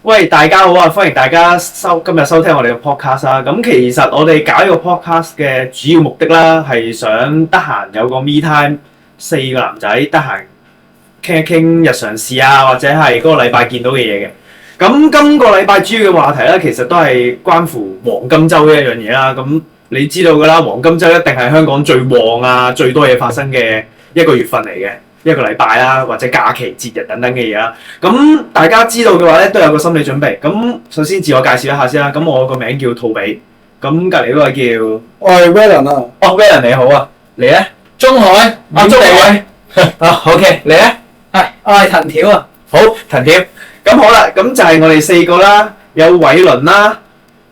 喂，大家好啊！歡迎大家今日收聽我哋嘅 podcast 啦。咁其實我哋搞呢個 podcast 嘅主要目的啦，係想得閒有個 me time，四個男仔得閒傾一傾日常事啊，或者係嗰個禮拜見到嘅嘢嘅。咁今個禮拜主要嘅話題咧，其實都係關乎黃金週呢一樣嘢啦。咁你知道㗎啦，黃金週一定係香港最旺啊、最多嘢發生嘅一個月份嚟嘅。一個禮拜啦，或者假期、節日等等嘅嘢啦。咁大家知道嘅話咧，都有個心理準備。咁首先自我介紹一下先啦。咁我個名叫兔比。咁隔離嗰位叫我係 Wellan 啊。哦 Wellan 你好啊。你咧？中海，中海。OK，你咧？係，我係藤條啊。好，藤條。咁好啦，咁就係我哋四個啦，有偉倫啦、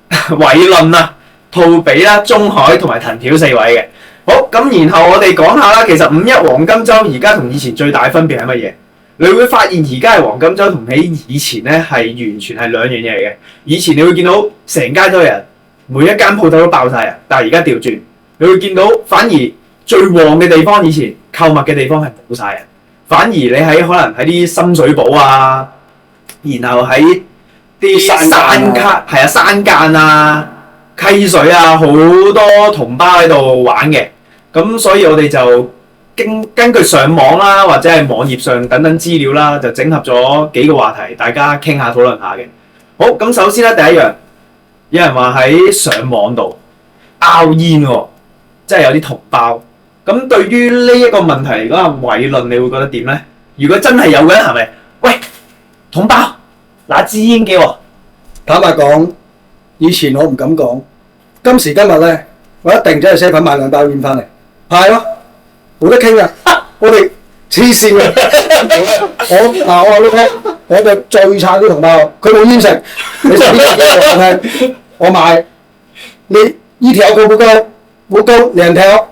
偉倫啊、兔比啦、中海同埋藤條四位嘅。好，咁然後我哋講下啦，其實五一黃金週而家同以前最大分別係乜嘢？你會發現而家嘅黃金週同喺以前咧係完全係兩樣嘢嚟嘅。以前你會見到成街都有人，每一間鋪頭都爆晒人，但係而家調轉，你會見到反而最旺嘅地方，以前購物嘅地方係冇晒人，反而你喺可能喺啲深水埗啊，然後喺啲山間啊、溪水啊，好多同胞喺度玩嘅。咁所以我哋就根據上網啦，或者係網頁上等等資料啦，就整合咗幾個話題，大家傾下討論下嘅。好，咁首先咧第一樣，有人話喺上網度拗煙喎，即係有啲同胞。咁對於呢一個問題嚟講，阿偉倫，你會覺得點咧？如果真係有嘅，係咪？喂，同胞，拿支煙嘅喎。坦白講，以前我唔敢講，今時今日咧，我一定真係 7 買2包煙翻嚟。派咯，冇得傾噶，我哋黐線嘅。我話你聽，我哋最慘啲同胞，佢冇煙食，你食啲嘢我聽，我買，你呢條夠冇夠？冇夠2條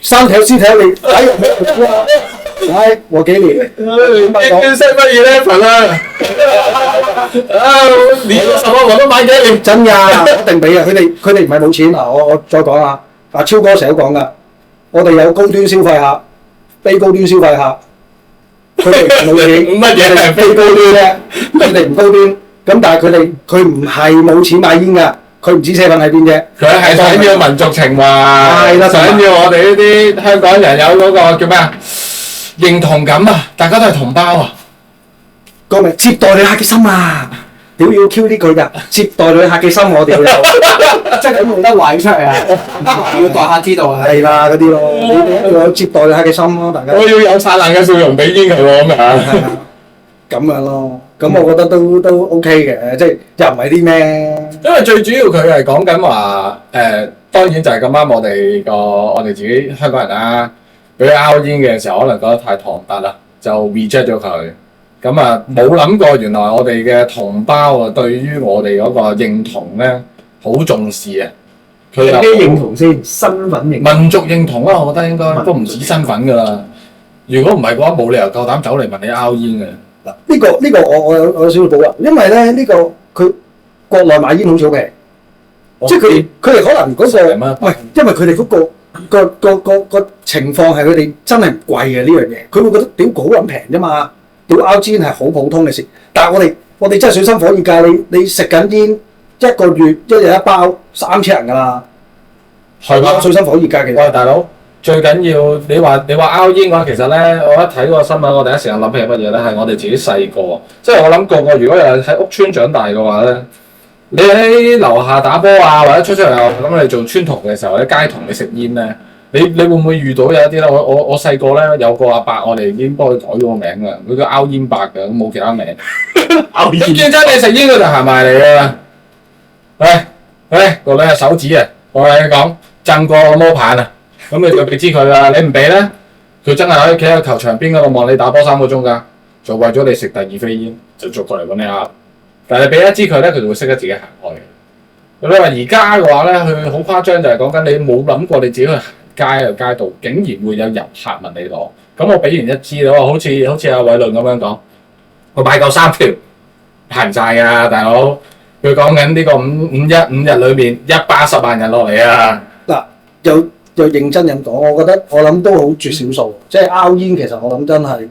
，3條4條你，我幾年？你識乜嘢咧，份啊？連個什麼我都買幾年。真㗎，一定俾啊！佢哋唔係冇錢嗱，我再講下，阿超哥成日都講㗎。我哋有高端消費客，非高端消費客，佢哋唔係冇錢，乜嘢係非高端啫？佢哋唔高端，咁但係佢唔係冇錢買煙㗎，佢唔知7喺邊啫。佢係想要民族情懷，想要我哋呢啲香港人有嗰個叫咩啊？認同感啊！大家都係同胞啊！講明接待旅客嘅心啊！屌要 Q 呢句㗎，接待旅客嘅心我哋要有，即係咁冇得壞出嚟啊！要代客知道啊！係啦嗰啲咯，你哋一定要有接待旅客嘅心咯，大家。我要有燦爛嘅笑容俾煙佢喎咁樣。咁樣咯，咁我覺得都 OK 嘅，即係又唔係啲咩。因為最主要佢係講緊話當然就係咁啱我哋自己香港人啦，俾佢拗煙嘅時候，可能覺得太唐突啦，就 reject 咗佢。咁啊，冇諗過原來我哋嘅同胞啊，對於我哋嗰個認同咧，好重視啊！佢有咩認同先？身份認同。民族認同啊，我覺得應該都唔止身份㗎啦。如果唔係嘅話，冇理由夠膽走嚟問你拗煙嘅。嗱，呢個我有少少保留，因為咧呢個佢國內買煙好少平，即係佢哋可能嗰個，喂，因為佢哋嗰個情況係佢哋真係唔貴嘅呢樣嘢，佢會覺得屌好撚平啫嘛。屌拗煙係好普通嘅事，但係我哋真係水深火熱㗎，你食緊煙一個月一日一包3000人㗎啦，係嘛？水深火熱㗎其實。喂，大佬，最緊要你話拗煙嘅話，其實咧我一睇嗰個新聞，我第一時間諗起係乜嘢咧？係我哋自己細個，即係我諗個如果有喺屋村長大嘅話咧，你喺樓下打波啊，或者出嚟咁你做村童嘅時候，喺街童你食煙咧。你會唔會遇到有一啲咧？我細個咧有個阿伯，我哋已經幫佢改咗個名啦。佢叫拗煙伯嘅，咁冇其他名。拗煙。見真你食煙佢就行埋嚟㗎。喂，個女係手指啊！我同你講，震過個魔棒啊！咁你就俾知佢啦。你唔俾咧，佢真係喺企喺球場邊嗰度望你打波3個鐘㗎，就為咗你食第二飛煙，就逐過嚟揾你拗。但係你俾一支佢咧，佢就會識得自己行開嘅。你話而家嘅話咧，佢好誇張，就係講緊你冇諗過你自己去街喺街道，竟然會有遊客問你攞。咁我俾完一支你話好似阿偉倫咁樣講，我買夠3條，行唔晒㗎，大佬。佢講緊呢個五日裏面110萬人落嚟啊！嗱，又認真咁講，我諗都好絕少數，即係拗煙其實我諗真係，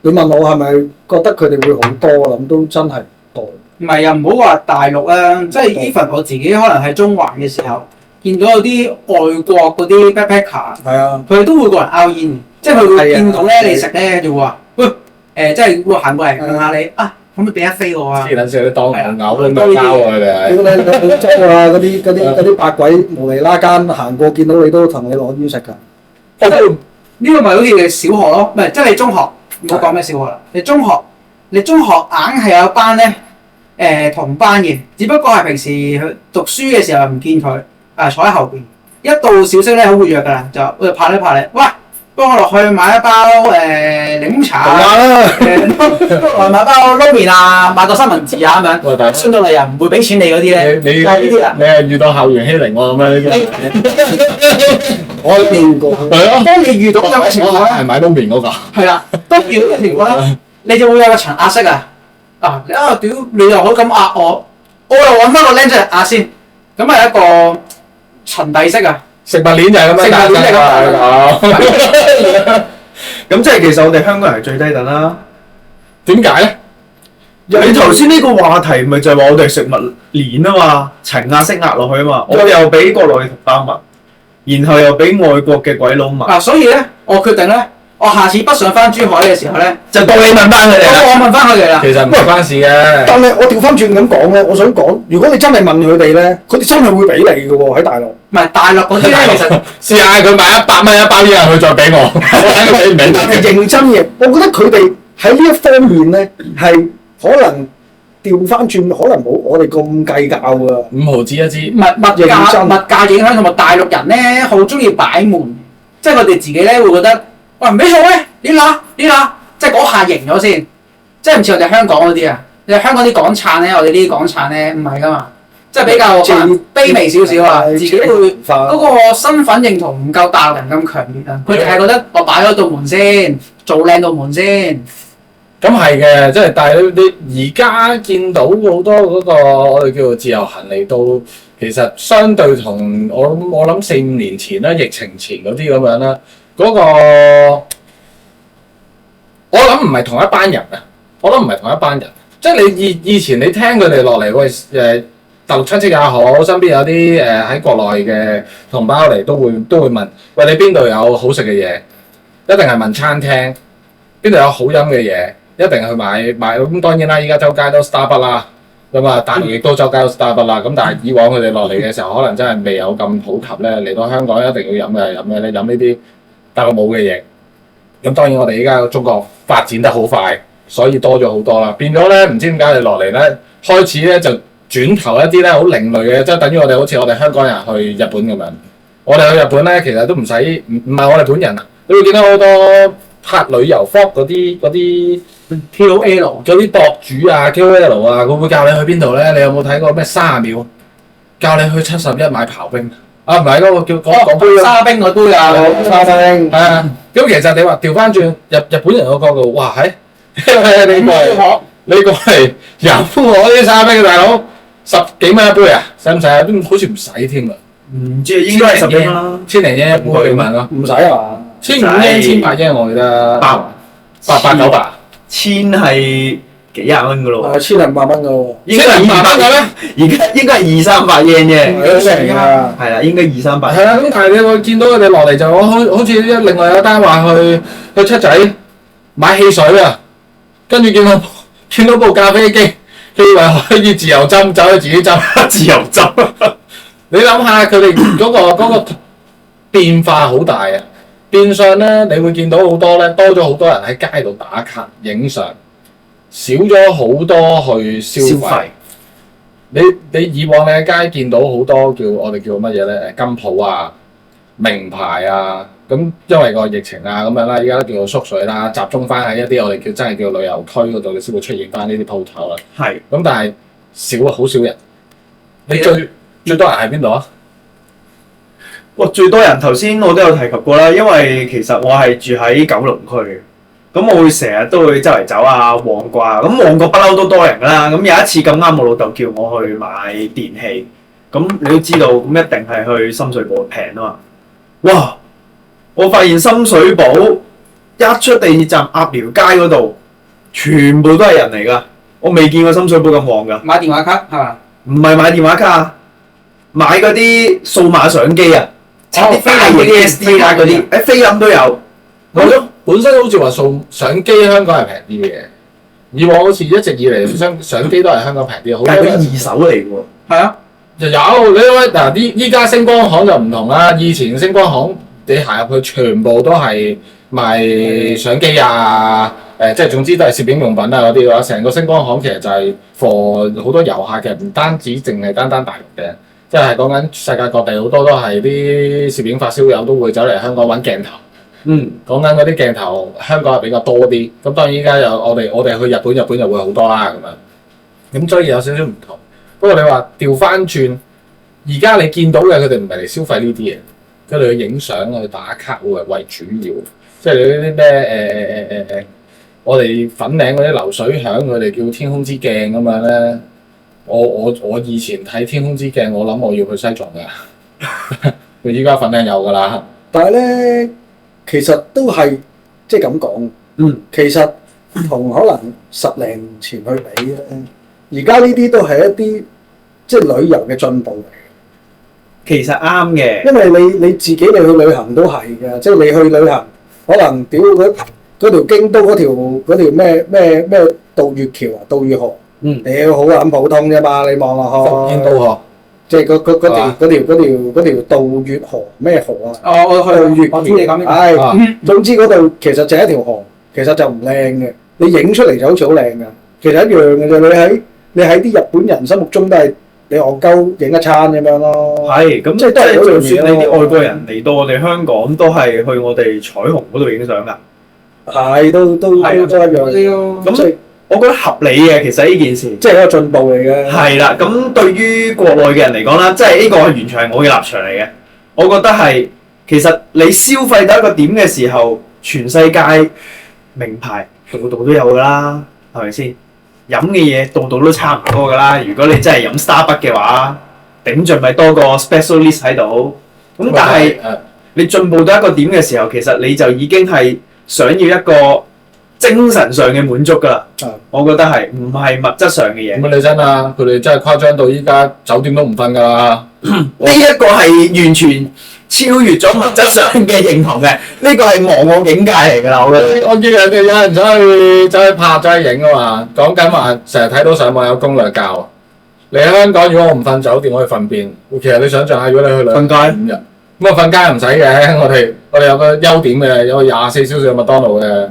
你問我係咪覺得佢哋會好多？我諗都真係多。唔係啊，唔好話大陸啦，即係 even 我自己可能喺中環嘅時候，見到有啲外國嗰啲 backpacker，係啊，佢哋都會過嚟拗煙嘅，即係佢會見到咧係啊你食咧就會話，喂即係會行過嚟問下你啊，可唔可以俾一飛我啊？黐撚線，當牛咬都多呢啲交喎，佢哋屌你澳洲啊嗰啲八鬼無厘啦間行過見到你都同你攞煙食㗎。即係呢個咪好似你小學咯，唔係即係你中學，唔好講咩小學啦，你中學硬係有一班咧同班嘅，只不過係平時去讀書嘅時候唔見佢，坐喺後邊，一到小息咧好活躍㗎啦，就拍你，喂，幫我落去買一包檸檬茶啊，落去買包撈麵啊，買個三文治啊咁樣，喂，大佬上到嚟又唔會俾錢你嗰啲咧，你就係呢啲啊。你係遇到校園欺凌我咁樣呢啲？我都見過。係咯，當你遇到咁嘅情況咧係。買撈麵嗰個。係啦，當遇到嘅情況咧，你就會有個層壓式啊！屌你又可以咁壓我，我又揾翻個僆仔嚟壓先，咁係一個層遞式啊！食物鏈就係咁樣，食物鏈就係咁咁即係其實我哋香港人係最低等啦。點解咧？你頭先呢個話題咪就係話我哋食物鏈啊嘛，層壓式壓落去啊嘛，我又俾國內同胞問，然後又俾外國嘅鬼佬問，所以咧，我決定咧，我下次北上翻珠海嘅時候咧，就到你問翻佢哋啦。我問翻佢哋啦。其實唔關事嘅。但係我調翻轉咁講咧，我想講，如果你真係問佢哋咧，佢哋真係會俾你嘅喎喺大陸。唔係大陸嗰啲咧，其實試下佢買100蚊一包煙，佢再俾我，我睇佢俾唔俾但係認真嘅，我覺得佢哋喺呢一方面咧係可能調翻轉，可能冇我哋咁計較㗎。 5毫子一支。物價影響同埋大陸人咧，好中意擺門，即係佢哋自己咧會覺得，喂唔俾數咧，你拿，即係嗰下贏咗先，即係唔似我哋香港嗰啲啊，你香港啲港燦咧，我哋呢啲港燦咧唔係噶嘛，即係比較可能卑微少少啊，自己會嗰個身份認同唔夠大陸人咁強烈啊，佢哋係覺得我擺咗道門先，做靚道門先。咁係嘅，即係但係你而家見到好多嗰個我哋叫做自由行嚟到，其實相對同我諗4-5年前啦，疫情前嗰啲咁樣啦，嗰個我諗唔係同一班人啊，我諗唔係同一班人，即係你以前你聽佢哋落嚟，喂大陸親戚也好，身邊有啲喺國內嘅同胞嚟都會問，喂你邊度有好食嘅嘢？一定係問餐廳，邊度有好飲嘅嘢？一定去買咁當然啦，依家周街都 Starbucks 啦，咁啊大陸亦都周街都 Starbucks 啦。咁但係以往佢哋落嚟嘅時候，可能真係未有咁普及咧。嚟到香港一定要飲嘅係飲咩咧？飲呢啲大陸冇嘅嘢。咁當然我哋依家中國發展得好快，所以多咗好多啦。變咗咧，唔知點解你落嚟咧，開始咧就轉投一啲咧好另類嘅，即係等於好似我哋香港人去日本咁樣。我哋去日本咧，其實都唔使唔係我哋本人啊，你會見到好多拍旅遊 vlog 嗰啲。KOL 嗰啲博主啊、KOL 啊，佢會教你去邊度咧？你有冇睇過咩30秒教你去71買刨冰？啊，唔係嗰個叫講杯沙冰嗰杯啊，沙冰係啊。咁其實你話調翻轉日本人個角度，哇係，你過嚟飲我啲沙冰，大佬10幾蚊一杯啊？使唔使啊？都好似唔使添啊！唔知應該係10幾蚊啦，千零yen一杯咁樣咯，唔使啊1500 yen、1800 yen我記得800-900。千係幾廿蚊噶咯喎， ，1500蚊㗎喎。應該係200蚊嘅咩？而家應該係200-300 yen 啫，係平㗎。係啦，應該200-300。係啦，咁但係你會見到佢哋落嚟就好似另外有單話去七仔買汽水啊，跟住見到部咖啡機，佢以為可以自由斟，走去自己斟，自由斟。你諗下佢哋嗰個變化好大啊！變相咧，你會見到好多咧，多咗好多人喺街度打卡影相，少咗好多去消費。你以往你喺街見到好多我哋叫乜嘢咧？金鋪啊、名牌啊，咁因為個疫情啊咁樣啦，而家都叫做縮水啦，集中翻喺一啲我哋真係叫旅遊區嗰度，你先會出現翻呢啲鋪頭啦。係。咁但係好少人。你最多人喺邊度啊？哇！最多人頭先我都有提及過啦，因為其實我係住喺九龍區，咁我會成日都會周圍走啊、旺角啊，咁旺角不嬲都多人㗎啦。咁有一次咁啱，我老豆叫我去買電器，咁你都知道，咁一定係去深水埗平啊嘛。哇！我發現深水埗一出地鐵站鴨寮街嗰度，全部都係人嚟㗎。我未見過深水埗咁旺㗎。買電話卡係嘛？唔係買電話卡，買嗰啲數碼相機啊，啲大型 SD 卡嗰啲，菲林都有。本身好似話相機香港係平啲嘅，以往好似一直以嚟相機都係香港平啲，好多但係佢人二手嚟嘅喎。係啊，就有你睇嗱依家星光行就唔同啦，以前星光行你行入去全部都係賣相機啊，即係總之都係攝影用品啊嗰啲嘅話，成個星光行其實就係 for 好多遊客嘅，唔單止淨係單大陸嘅，即係講緊世界各地好多都係啲攝影發燒友都會走嚟香港揾鏡頭。講緊嗰啲鏡頭，香港係比較多啲。咁當然依家有我哋去日本就會好多啦咁樣。咁所以有少少唔同。不過你話調翻轉，而家你見到嘅佢哋唔係嚟消費呢啲嘢，佢哋去影相去打卡會為主要。即係你嗰啲咩我哋粉嶺嗰啲流水響，佢哋叫天空之鏡咁樣咧。我以前睇天空之鏡，我諗我要去西藏㗎。佢依家粉嶺有㗎啦。但係咧，其實都係即係咁講。其實同可能10零年前去比咧，而家呢啲都係一啲即係旅遊嘅進步嚟。其實啱嘅，因為你自己去旅行都係嘅，即係你去旅行，可能屌嗰條京都嗰條咩渡月橋啊、渡月河，你好撚普通啫嘛，你望落去。福建渡河。即係嗰條渡月河咩河啊？我渡月我知你講咩？係，總之嗰度其實就係一條河，其實就唔靚嘅。你影出嚟就好似好靚㗎，其實一樣嘅啫。你喺啲日本人心目中都係你戇鳩影一餐咁樣咯。係咁，即係都係嗰樣就嘢算你啲外國人嚟到我哋香港，都係去我哋彩虹嗰度影相㗎。係都一樣。咁我覺得合理嘅，其實呢件事即係一個進步嚟嘅。係啦，咁對於國內嘅人嚟講啦，即係呢個係完全係我嘅立場嚟嘅。我覺得係其實你消費到一個點嘅時候，全世界名牌度度都有㗎啦，係咪先？飲嘅嘢度度都差唔多㗎啦。如果你真係飲 Starbucks 嘅話，頂盡咪多個 specialist 喺度。咁但係你進步到一個點嘅時候，其實你就已經係想要一個精神上嘅滿足㗎啦，我覺得係唔係物質上嘅嘢。咁你真啊，佢哋真係誇張到依家酒店都唔瞓㗎啦。呢一個係完全超越咗物質上嘅認同嘅，呢個係忘我境界嚟㗎啦，我覺得。我見人哋有人走去拍走去影啊嘛，講緊話成日睇到上網有攻略教。你喺香港如果我唔瞓酒店，我去瞓邊？其實你想象下，如果你去兩瞓街5日，咁啊瞓街唔使嘅，我哋有個優點嘅，有個24小時嘅麥當勞嘅。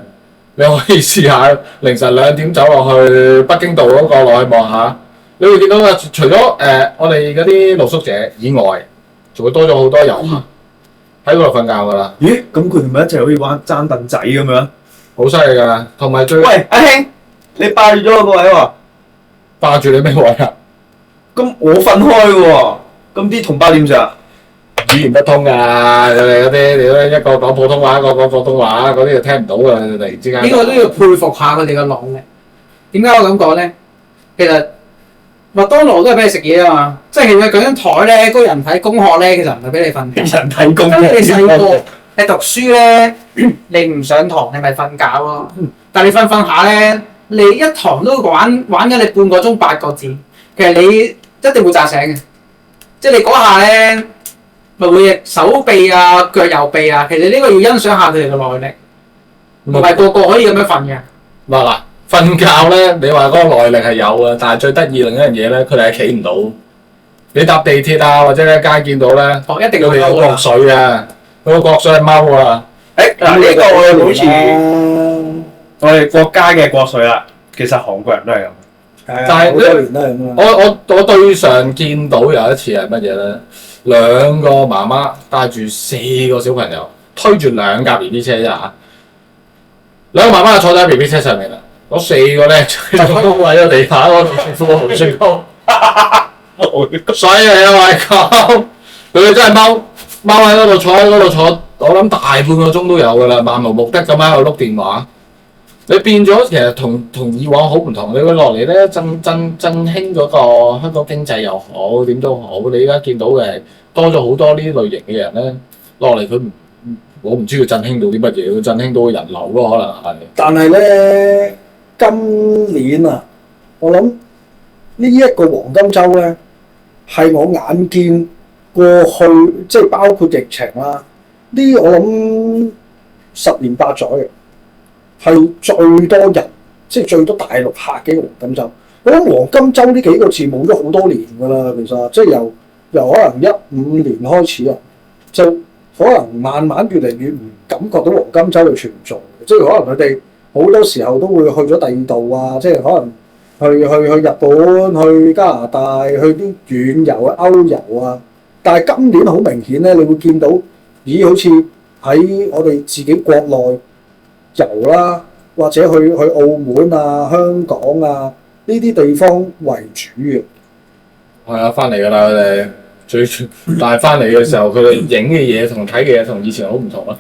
你可以試下凌晨2點走落去北京道嗰個落去望下，你會見到啊！除咗我哋嗰啲露宿者以外，仲會多咗好多遊客喺嗰度瞓覺㗎啦。咦？咁佢哋咪一齊可以玩爭凳仔咁樣？好犀利㗎！同埋喂，阿兄，你霸住咗我個位喎！霸住你咩位啊？咁我瞓開喎，咁啲同胞點算啊？語言不通㗎，你哋嗰啲你一個講普通話，一個講廣東話，嗰啲就聽唔到㗎。突然之間呢個都要佩服下佢哋嘅努力。點解我咁講咧？其實麥當勞都係俾你食嘢啊嘛，即係其實嗰張台咧，嗰個人體工學咧，其實唔係俾你瞓覺。人體工你細個你讀書咧，你唔上堂你咪瞓覺咯。但係你瞓下咧，你一堂都玩緊你半個鐘8個字，其實你一定會扎醒嘅。即係你嗰下咧。咪會手臂啊、腳右臂啊，其實呢個要欣賞下佢哋嘅耐力，唔係個個可以咁樣瞓嘅。嗱，瞓覺咧，你話嗰個耐力係有嘅，但係最得意另一樣嘢咧，佢哋係企唔到。你搭地鐵啊，或者喺街見到咧，一定佢哋有國水啊，佢個國水係踎啊。嗱呢個我好似我哋國家嘅國粹啦，其實韓國人都係咁。但係好多年都係咁啊。我對上見到有一次係乜嘢咧？兩個媽媽帶住4個小朋友，推住2架 BB 車啫嚇。兩個媽媽就坐喺 BB 車上面啦，嗰4個咧就喺個地下嗰度食富豪雪糕。所以啊，我係講佢哋真係踎喺嗰度，坐喺嗰度坐，我諗大半個鐘都有㗎啦，漫無目的咁喺度碌電話。你變咗其實同以往好唔同，你會落嚟咧振興嗰個香港經濟又好，點都好。你而家見到嘅多咗好多呢類型嘅人咧落嚟，我唔知佢振興到啲乜嘢，佢振興到人流咯，可能係。但係咧，今年啊，我諗呢一個黃金週咧，係我眼見過去即係包括疫情啦，呢我諗10年8載嘅係最多人，即係最多大陸客嘅黃金週。我諗黃金週呢幾個字冇咗好多年㗎啦，其實即係由可能15年開始啊，就可能慢慢越嚟越唔感覺到黃金週嘅存在。即係可能佢哋好多時候都會去咗第二度啊，即係可能去日本、去加拿大、去啲遠遊啊、歐遊啊。但係今年好明顯咧，你會見到，咦？好似喺我哋自己國內遊啦，或者去澳門啊、香港啊呢啲地方為主嘅。係啊，翻嚟㗎啦佢哋，但係翻嚟嘅時候，佢哋影嘅嘢同睇嘅嘢同以前好唔同咯。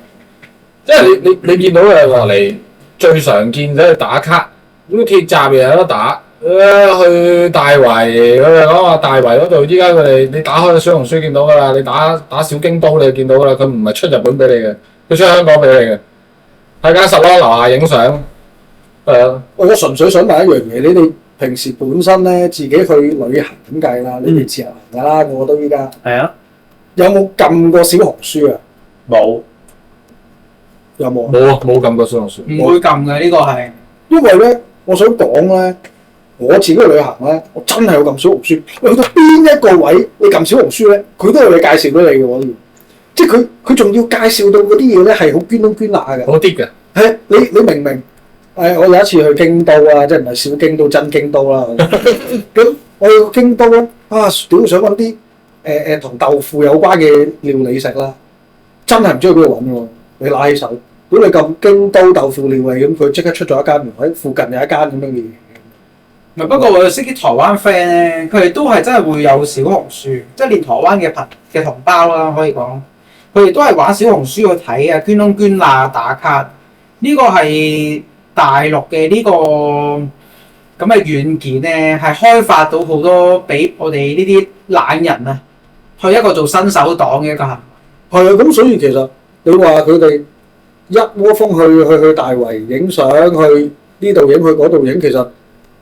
即係你見到嘅落嚟最常見就係打卡，咁鐵閘又有得打。去大圍，佢哋講話大圍嗰度，依家佢哋你打開小紅書見到㗎啦，你打小京都你就見到㗎啦，佢唔係出日本俾你嘅，佢出香港俾你嘅，喺間實撈樓下影相，係啊。我純粹想問一樣嘢，你哋平時本身咧自己去旅行咁計啦，你哋自由行㗎啦，我覺得依家係啊，有冇撳過小紅書啊？冇。有冇啊？冇撳過小紅書，唔會撳嘅呢個係。因為咧，我想講咧，我自己去旅行咧，我真係有撳小紅書。你去到邊一個位，你撳小紅書咧，佢都有你介紹俾你嘅喎。即係佢仲要介紹到嗰啲嘢咧，係好捐窿捐罅嘅。好啲嘅。係你明唔明？我有一次去京都啊，即係唔係小京都真京都啦。咁我去京都咧，屌想揾啲同豆腐有關嘅料理食啦，真係唔知去邊度揾喎。你揦起手，如果你撳京都豆腐料理咁，佢即刻出咗一間，喺附近有一間咁樣嘅嘢。唔係，不過我識啲台灣 friend 咧，佢哋都係真係會有小紅書，即係連台灣嘅同胞啦，可以講，佢哋都係玩小紅書去睇啊，捐窿捐罅打卡。呢個係大陸嘅呢個咁嘅軟件咧，係開發到好多俾我哋呢啲懶人啊，去一個做新手黨嘅一個行為。係啊，咁所以其實你話佢哋一窩蜂去大圍影相，去呢度影去嗰度影，其實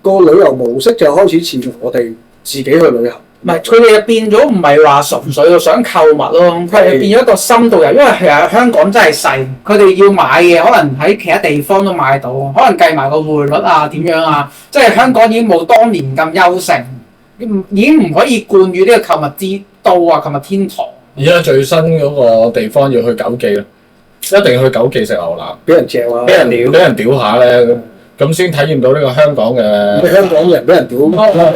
個旅遊模式就開始似我哋自己去旅行。唔係，佢哋變咗唔係話純粹想購物咯，佢係變咗一個深度遊，因為其實香港真係細，佢哋要買嘅可能喺其他地方都買到，可能計埋個匯率啊點樣啊，即係香港已經冇當年咁優勝，已經唔可以冠於呢個購物之都啊，購物天堂。而家最新嗰個地方要去九記啦，一定要去九記食牛腩，俾人嚼啊！俾人屌下咧，咁先體驗到呢個香港嘅。香港人俾人屌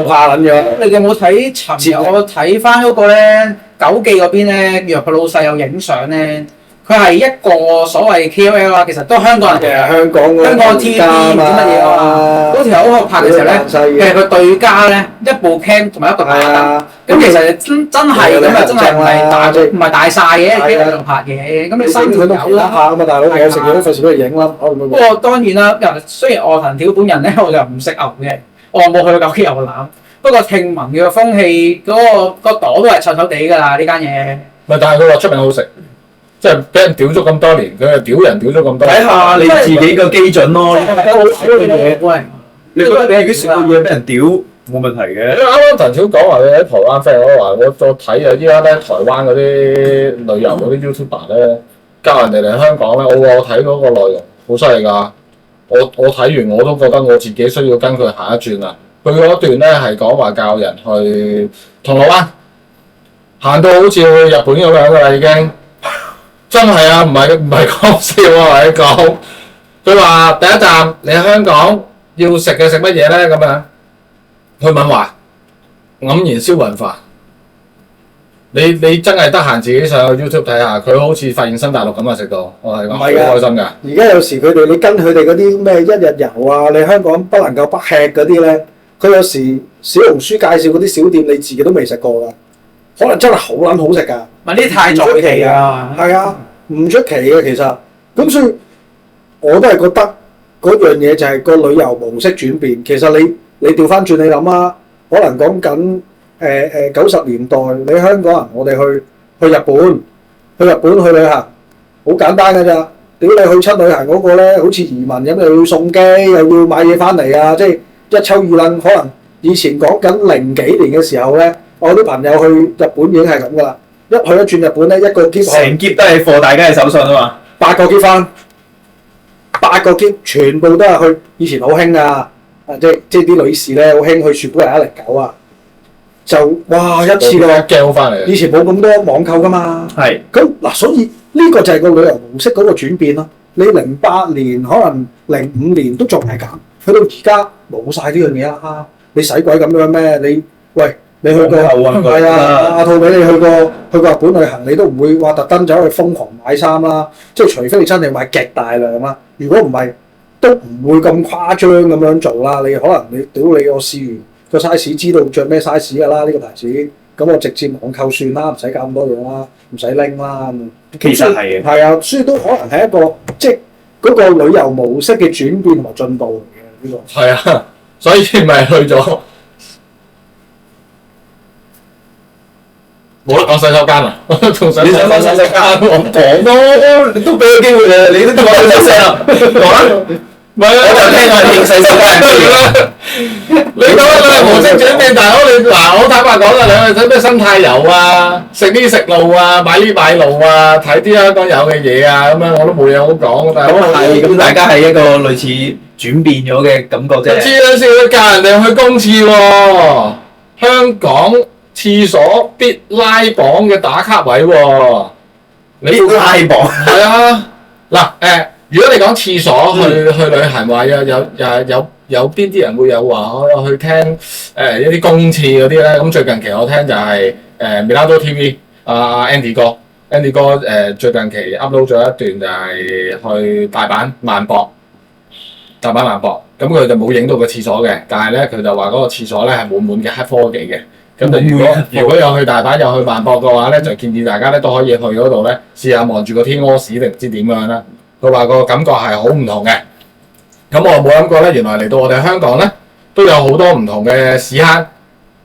怕撚咗。你哋有冇睇尋日我睇翻嗰個咧九記嗰邊咧，原來佢老細有影相咧，佢係一個所謂 KOL 啦，其實都係香港人嘅。香港 TV 唔知乜嘢啊嘛，嗰條友拍嘅時候咧，其實佢對家咧一部 cam 同埋一個大燈，咁其實真係咁啊，真係唔係大晒嘅，喺度拍嘢，咁你三條友啦。拍啊嘛，大佬有食嘢都費事俾佢影啦。不過當然啦，雖然我藤條本人咧，我就唔識牛嘅，我冇去過九記牛腩。不過聽聞嘅風氣嗰個朵都係臭臭地㗎啦，呢間嘢。咪但係佢話出名好食，即係俾人屌咗咁多年，佢係屌人屌咗咁多年。睇下你自己個基準咯。你覺得你係啲食到嘢俾人屌冇問題嘅。因為啱啱藤條講話佢喺台灣 friend，我話我睇啊，依家咧台灣嗰啲旅遊嗰啲 YouTuber 咧教人哋嚟香港咧，我睇嗰個內容好犀利㗎。我睇完我都覺得我自己需要跟佢行一轉啦。佢嗰段咧係講話教人去銅鑼灣，行到好似去日本咁樣㗎啦已經。真係啊，唔係講笑啊，我講。佢話第一站你喺香港要食嘅食乜嘢咧咁樣？去問話黯然銷魂飯。你真係得閒自己上去 YouTube 睇下，佢好似發現新大陸咁啊！食到我係講好開心㗎。而家有時你跟佢哋嗰啲咩一日遊啊，你香港不能夠不吃嗰啲咧，佢有時小紅書介紹嗰啲小店，你自己都未食過㗎，可能真係好撚好食㗎。咪呢啲太在奇啊！係啊，唔出奇嘅其實。咁所以我都係覺得嗰樣嘢就係個旅遊模式轉變。其實你調翻轉你諗啊，可能講緊90年代，你香港人我哋去日本去旅行，好簡單㗎咋。屌你去親旅行嗰個咧，好似移民咁，又要送機，又要買嘢翻嚟啊！即係一抽二掕，可能以前講緊零幾年嘅時候咧，我啲朋友去日本已經係咁噶啦，一去一轉日本咧，一個篋成篋都係貨大家嘅手信啊嘛。 8個篋翻，8個篋全部都係去，以前好興噶，即係啲女士咧好興去雪糕係109啊，就哇一次過驚翻嚟。以前冇咁多網購噶嘛，係咁嗱，所以呢個就係個旅遊模式嗰個轉變咯。你08年可能05年都仲係咁，去到而家冇晒呢樣嘢啦。你使鬼咁樣咩？你去過係啊，阿兔俾你去過日本旅行，你都唔會話特登走去瘋狂買衫啦。即係除非你真係買極大量啦，如果唔係都唔會咁誇張咁樣做啦。你可能你屌你我試完個 size 知道着咩 size 㗎啦，呢個牌子咁我直接網購算啦，唔使搞咁多嘢啦，唔使拎啦。其實係嘅，係啊，所以都可能係一個即係嗰個旅遊模式嘅轉變同埋進步嚟嘅呢個。係啊，所以咪去咗。冇得講洗手間啊！仲想你想講洗手間，我講咯，都俾個機會你，你都講咗聲啦，講啦。唔係啊，我就聽我認洗手間嘅。你講嘅係模式轉變，大佬你嗱，我坦白講啦，你去睇咩生態遊啊，食呢食路啊，買呢買路啊，睇啲香港有嘅嘢啊，咁樣我都冇嘢好講。但係咁大家係一個類似轉變咗嘅感覺啫。黐撚線，教人哋去公廁喎，香港廁所必拉榜嘅打卡位喎，你要拉榜係啊，嗱如果你講廁所去旅行話有邊啲人會有話我去聽一啲公廁嗰啲咧？咁最近期我聽就係Millardo TV Andy 哥最近期 upload 咗一段就係去大阪萬博，咁佢就冇影到個廁所嘅，但係咧佢就話嗰個廁所咧係滿滿嘅黑科技嘅。咁就如果有去大阪有去萬博嘅話咧，就建議大家咧都可以去嗰度咧試下望住個天屙屎定唔知點樣啦。佢話個感覺係好唔同嘅。咁我冇諗過咧，原來嚟到我哋香港咧都有好多唔同嘅屎坑。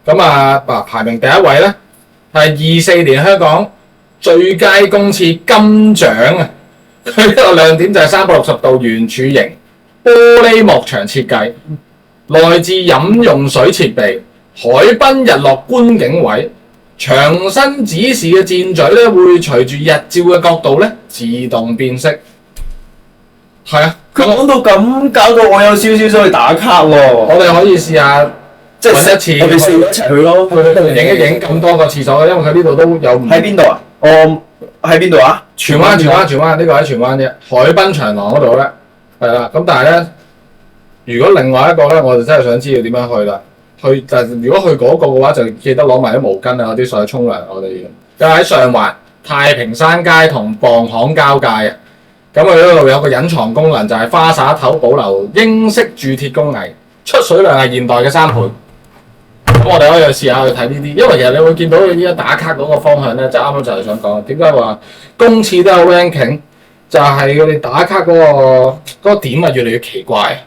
咁排名第一位咧係24年香港最佳公廁金獎啊！佢個亮點就係360度圓柱形玻璃幕牆設計，內置飲用水設備。海濱日落觀景位，牆身指示嘅箭嘴咧會隨住日照嘅角度咧自動變色。係啊，佢講到咁，搞到我有少少想去打卡喎。我哋可以試下即係揾一次，我哋四個一齊去咯，影一影咁多個廁所，因為佢呢度都有唔喺邊度啊？我喺邊度啊？荃灣，呢個喺荃灣啫，海濱長廊嗰度咧，係啦。咁但係咧，如果另外一個咧，我就真係想知道點樣去啦。但係如果去嗰個嘅話，就記得攞埋啲毛巾啊，嗰啲上去沖涼。我哋就喺上環太平山街同磅行交界啊。咁佢嗰度有個隱藏功能，就係花灑頭保留英式鑄鐵工藝，出水量係現代嘅3倍。咁我哋可以試下去睇呢啲，因為其實你會見到依家打卡嗰個方向咧，即係啱啱就係想講點解話公廁都有 ranking，就係佢哋打卡嗰個點啊越嚟越奇怪，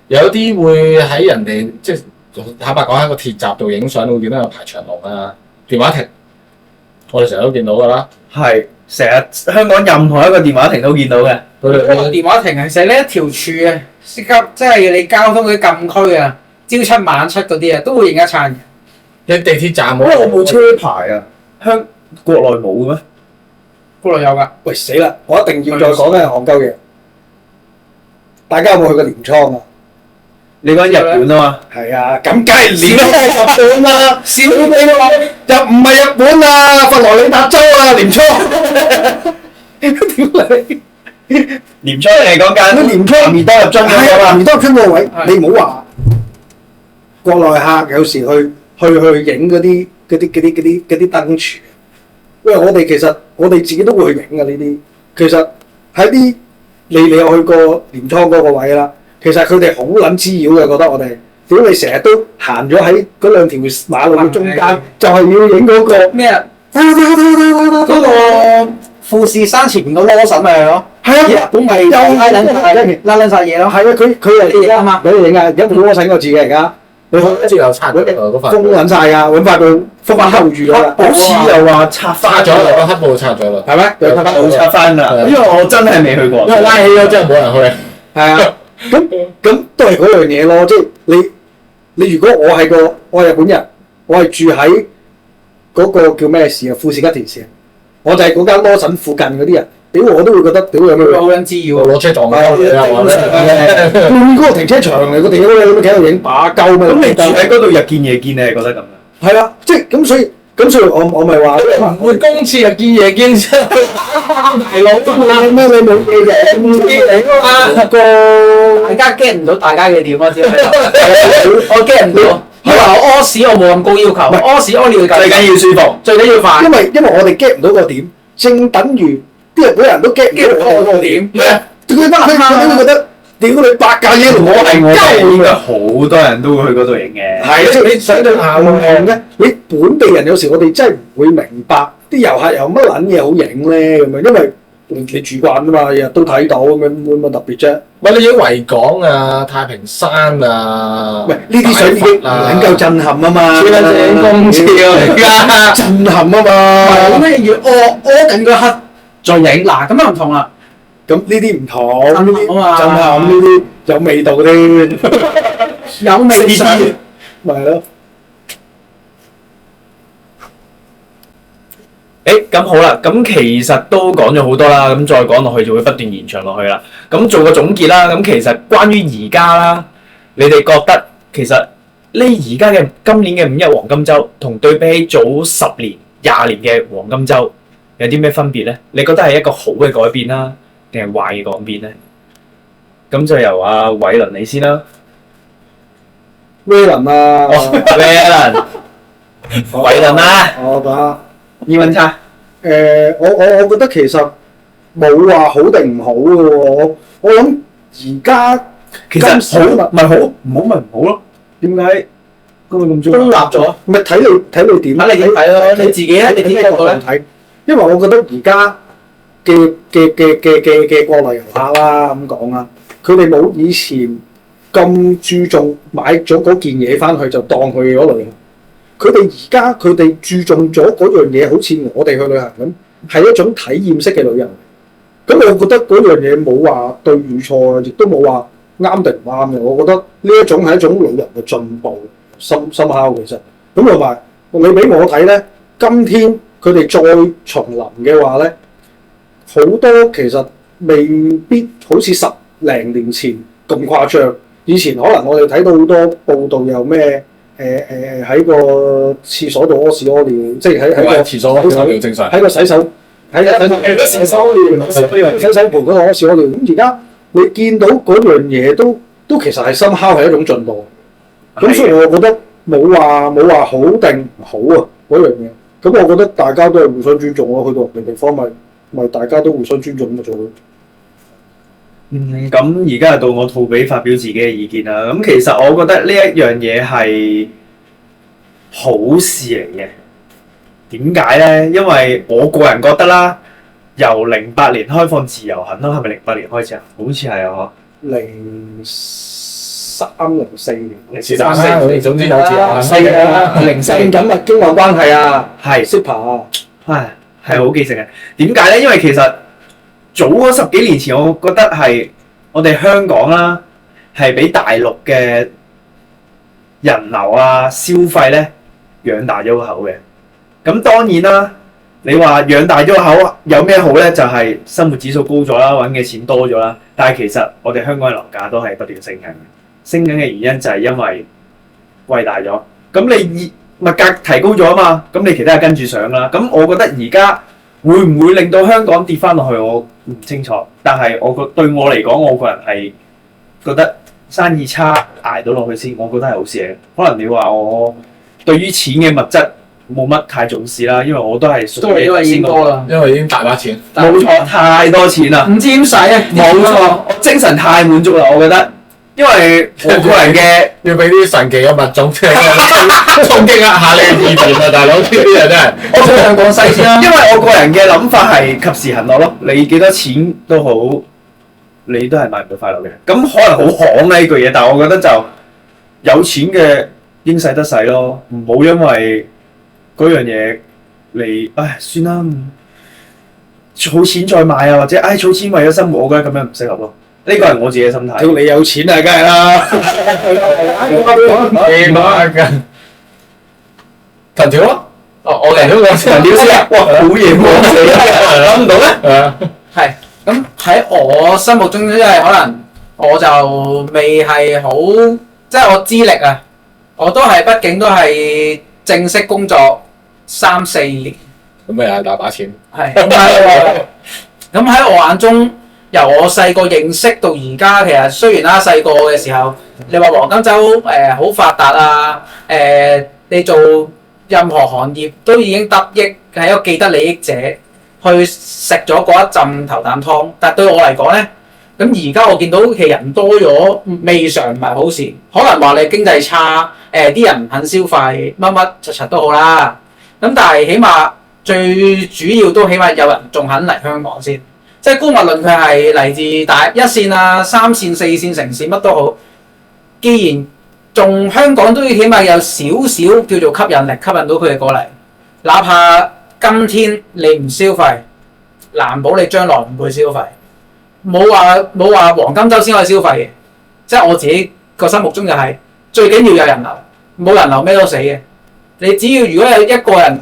有啲會喺人哋即係。坦白講喺個鐵閘度影相，會見到有排長龍啊！電話亭，我哋成日都見到㗎啦。係，成日香港任何一個電話亭都見到嘅。電話亭係成呢一條柱啊，即係你交通嗰啲禁區啊，朝七晚七嗰啲啊，都會影一餐嘅。你地鐵站冇？因為我冇車牌啊，國內冇嘅咩？國內有㗎。喂死啦！我一定要再講嘅係戇鳩嘢。大家有冇去過鎌倉啊？你講日本啊嘛？係啊，咁梗係日本啦！少你話又唔係日本啊，佛羅里達州啊，鎌倉。屌你！鎌倉嚟講緊，鎌倉南多入樽係啊，南多入樽個位，係你唔好話國內客有時去影嗰啲燈柱。因為我哋自己都會去影嘅呢啲。其實喺啲你有去過鎌倉嗰個位啦。其實佢哋好撚滋擾嘅，覺得我哋屌你成日都行咗喺嗰兩條馬路嘅中間，就係要影嗰個咩啊？嗰個富士山前面個羅神咪係咯。係啊，日本咪又拉撚晒嘢咯。係啊，佢係啱啊！俾你影啊！而家冇羅神個字嘅而家，你去一直有拆咗嗰塊，封撚晒㗎，揾塊布封翻後住啦。好似又話拆翻拆咗啦，黑布拆咗啦，係咩？又冇拆翻㗎，因為我真係未去過。因為拉起咗之後冇人去。係啊。咁都係嗰樣嘢咯，即係你如果我係日本人，我係住喺嗰個叫咩市啊？富士吉田市，我就係嗰間羅森附近嗰啲人，屌我都會覺得屌有咩好撚滋擾我攞車撞佢啊！半個停車場嚟，個地方你咁企喺度影把鳩咩？咁你住喺嗰度日見夜見，你係覺得咁樣？係啊，即係咁所以我咪話唔會公廁日見夜見出去打大佬咩你冇嘢嘅，唔知你啊個大家 get 唔到大家嘅點啊？知我 get 唔到。你話我屙屎，我冇咁高要求，屙屎屙尿最緊要舒服。最緊要快。因為我哋 get 唔到個點，正等於啲日本人都 get 唔到我個點。佢會覺得屌你八架嘢，我哋應該好多人都會去嗰度影嘅。係即係你想象下喎，你本地人有時我哋真係唔會明白啲遊客有乜撚嘢好影咧咁樣，因為你住慣啊嘛，日日都睇到咁樣，冇乜特別啫。喂，你影維港啊、太平山啊，喂，呢啲相已經唔能夠震撼啊嘛，超正公廁嚟㗎，震撼啊嘛。咁咩要屙緊嗰刻再影？嗱，咁又唔同啦。咁呢啲唔同，震撼呢啲啊嘛震撼呢啲有味道添，有味相。咪係咯。咁好啦，咁其實都講咗好多啦，咁再講落去就會不斷延長落去啦。咁做個總結啦，咁其實關於而家啦，你哋覺得其實呢而家嘅今年嘅五一黃金週同對比起早10年、20年嘅黃金週有啲咩分別咧？你覺得係一個好嘅改變啦，定係壞嘅改變咧？咁就由阿偉倫你先啦。威倫啊，偉倫啦，我講。英文差。我覺得其實冇話好定唔好嘅喎。我諗而家其實好咪好，唔好咪唔好咯。點解咁咪咁中中立咗，咪睇你點睇你點睇咯。你自己咧，你點角度咧？睇，因為我覺得而家嘅國內遊客啦咁講啦，佢哋冇以前咁注重買咗嗰件嘢翻去就當佢嗰類。佢哋而家注重咗嗰樣嘢，好似我哋去旅行咁，係一種體驗式嘅旅遊。咁我覺得嗰樣嘢冇話對與錯，亦都冇話啱定唔啱嘅。我覺得呢一種係一種旅遊嘅進步，深刻其實。咁同埋你俾我睇咧，今天佢哋再重臨嘅話咧，好多其實未必好似10零年前咁誇張。以前可能我哋睇到好多報道有咩？喺個廁所度屙屎屙尿，即係喺個廁所屙尿正常。喺個洗手廁所屙尿，洗手盆嗰度屙屎屙尿。咁而家你見到嗰樣嘢都其實係深刻係一種進步。咁所以我覺得冇話好定唔好啊嗰樣嘢。咁我覺得大家都係互相尊重咯。去到人哋地方咪大家都互相尊重咁就做咯。咁而家就到我兔比發表自己嘅意見啦。咁其實我覺得呢一樣嘢係好事嚟嘅。點解咧？因為我個人覺得啦，由08年開放自由行啦，係咪08年開始啊？好似係啊， 03、04年，是但啦，總之有自由行。係啊，04緊密經貿關係啊，係 CEPA 啊，係好記性嘅。點解咧？因為其實早嗰10幾年前，我覺得係我哋香港啦，係俾大陸嘅人流啊消費咧養大咗個口嘅。咁當然啦，你話養大咗個口有咩好咧？就係生活指數高咗啦，揾嘅錢多咗啦。但係其實我哋香港嘅樓價都係不斷升緊嘅，升緊嘅原因就係因為貴大咗。咁你物價提高咗啊嘛，咁你其他係跟住上啦。咁我覺得而家會唔會令到香港跌翻落去？我唔清楚。但係對我嚟講，我個人係覺得生意差捱到落去先，我覺得係好事嚟嘅。可能你話我對於錢嘅物質冇乜太重視啦，因為我都係都係因為已經多啦，因為已經大把錢。冇錯，太多錢啦，唔知點使啊！冇錯，我精神太滿足啦，我覺得。因為我個人嘅要俾啲神奇嘅物種即係衝擊一下你嘅意念啊，大佬呢啲人真係。我想向廣西先啦，因為我個人嘅諗法係及時行樂咯。你幾多錢都好，你都係買唔到快樂嘅。咁可能好行呢句嘢，但係我覺得就有錢嘅應使得使咯，唔好因為嗰樣嘢你算啦，儲錢再買啊，或者儲錢為咗生活，我覺得咁樣唔適合咯。呢個係我自己嘅心態。屌你有錢啊，梗係啦。幾萬㗎？藤條咯，我哋都講陳屌先啊！哇，好嘢喎！諗唔到咩？係咁喺我心目中，因為可能我就未係好，即係我資歷啊，我都係畢竟都係正式工作3-4年。咁咪又係大把錢。係咁喺我眼中，由我細個認識到而家，其實雖然啦細個嘅時候，你話黃金周好發達啊，你做任何行業都已經得益，係一個既得利益者，去食咗嗰一陣頭啖湯。但係對我嚟講咧，咁而家我見到其實人多咗，未嘗唔係好事。可能話你經濟差，啲人唔肯消費，乜乜柒柒都好啦。咁但係起碼最主要都起碼有人仲肯嚟香港先，即係姑勿論佢係嚟自大一線啊、3線、4線城市乜都好，既然仲香港都要起碼有少少叫做吸引力，吸引到佢哋過嚟。哪怕今天你唔消費，難保你將來唔會消費。冇話黃金周先可以消費嘅，即係我自己個心目中就係、最緊要有人流，冇人流咩都死嘅。你只要如果有一個人，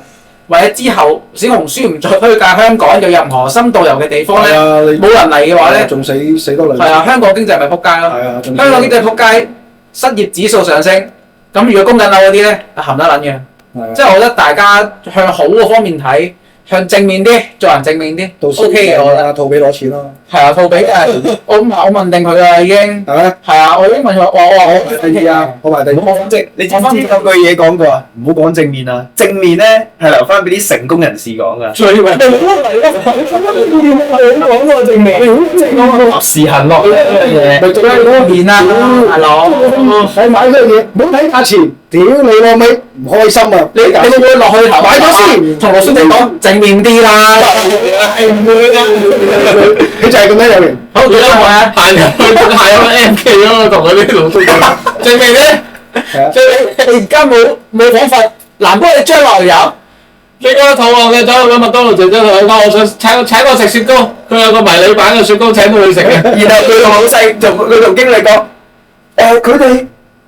或者之後小紅書唔再推介香港有任何深度遊嘅地方咧，冇人嚟嘅話咧，仲死多兩。係啊，香港經濟咪撲街咯。係啊，香港經濟撲街，失業指數上升，咁如果供緊樓嗰啲咧，含得撚嘅。即係我覺得大家向好嗰方面睇，向正面啲，做人正面啲，OK 嘅我覺得。阿套比攞錢咯。係啊，套比我問定佢啦已經。係咩？係啊，我已經問佢話，我第二啊，我埋第二。唔好講正，你知唔知有句嘢講過啊？唔好講正面啊！正面咧係留翻俾啲成功人士講噶。最咪講個正面，立時行樂呢樣嘢。佢做緊嗰面啊，大佬。我買呢樣嘢，唔好睇價錢，屌你老味，唔開心啊！你會唔會落去頭買咗先同羅叔定講正面啲啦？係唔會㗎？佢就係咁樣有型。好，幾多個啊？行入去行入 MK 咯，同佢啲老師講正面咧，係啊，你而家冇方法，難不你將來有。你嗰個肚餓嘅走去麥當勞姐姐同佢講，我想請我食雪糕，佢有個迷你版嘅雪糕請到佢食嘅。然後佢同老細佢同經理講：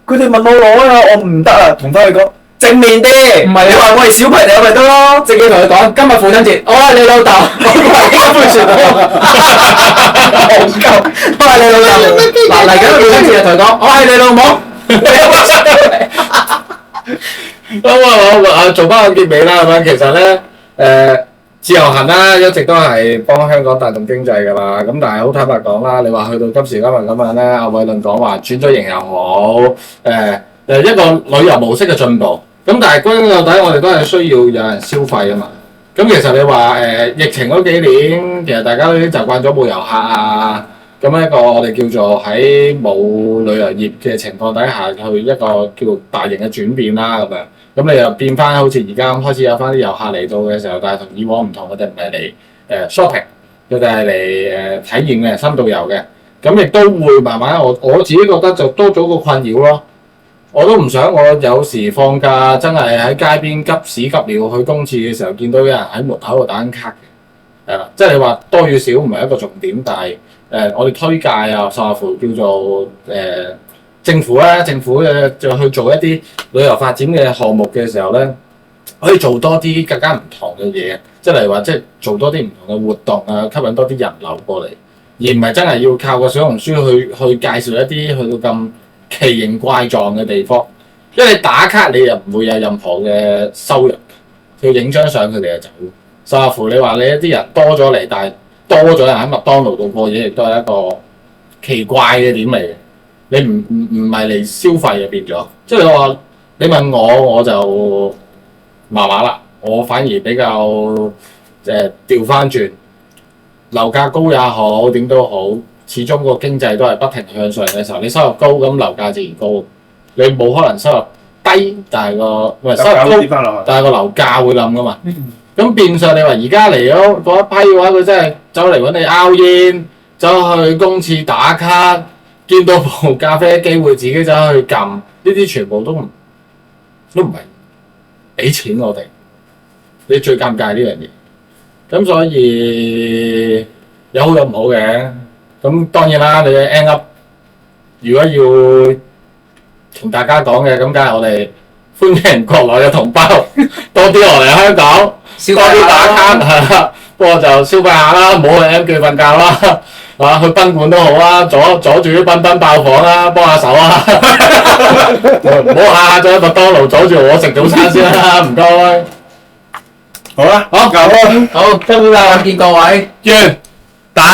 佢哋問我攞啊，我唔得啊，同翻佢講正面啲。唔係你話我係小朋友咪得咯，直接同佢講，今日父親節，我係你老豆，我係呢杯雪糕，戇鳩。我係你老豆。嗱嚟緊父親節就同佢講，我係你老母。咁我做翻個結尾啦，係咪？其實咧，自由行啦，一直都係幫香港帶動經濟㗎啦。咁但係好坦白講啦，你話去到今時今日咁樣咧，阿偉倫講話轉咗型又好，一個旅遊模式嘅進步。咁但係歸根究底，我哋都係需要有人消費啊嘛。咁其實你話疫情嗰幾年，其實大家都已經習慣咗冇遊客啊。咁一個我哋叫做喺冇旅遊業嘅情況底下，去一個叫做大型嘅轉變啦咁樣。咁你又變翻好似而家咁開始有翻啲遊客嚟到嘅時候，但係同以往唔同，佢哋唔係嚟shopping，佢哋係嚟體驗嘅深度遊嘅。咁亦都會慢慢我自己覺得就多咗個困擾咯。我都唔想我有時放假真係喺街邊急屎急尿去公廁嘅時候，見到有人喺門口度打緊卡嘅。係啦，即係你話多與少唔係一個重點，但係我哋推介啊，甚至乎叫做政府就去做一啲旅遊發展嘅項目嘅時候咧，可以做多啲更加唔同嘅嘢，即係例如話即係做多啲唔同嘅活動啊，吸引多啲人流過嚟，而唔係真係要靠個小紅書去介紹一啲去到咁奇形怪狀嘅地方，因為你打卡你又唔會有任何嘅收入，要影張相佢哋就走。甚至乎你話你一啲人多咗嚟，但係多咗人喺麥當勞度過夜，亦都係一個奇怪嘅點嚟嘅。你唔係嚟消費嘅變咗，即係話你問我就麻麻啦，我反而比較調翻轉，樓價高也好點都好，始終個經濟都係不停向上嘅時候，你收入高咁樓價自然高，你冇可能收入低，但係收入高，但係個樓價會冧噶嘛。咁變相你話而家嚟咗嗰一批嘅話，佢真係走嚟揾你拗煙，走去公廁打卡，見到部咖啡機會自己走去撳，呢啲全部都唔係俾錢我哋，你最尷尬呢樣嘢。咁所以有好有唔好嘅，咁咁當然啦，你 end up 如果要同大家講嘅，咁梗係我哋歡迎國內嘅同胞多啲落嚟香港，消多啲打費下卡係啦。不過就消費下啦，唔好去 M 記瞓覺啦，啊去賓館都好啊，阻住啲賓賓爆房啦，幫下手啊，唔好下下喺麥當勞阻住我食早餐先啦，唔該。好啦，好，夠啦。好，今日見各位。完。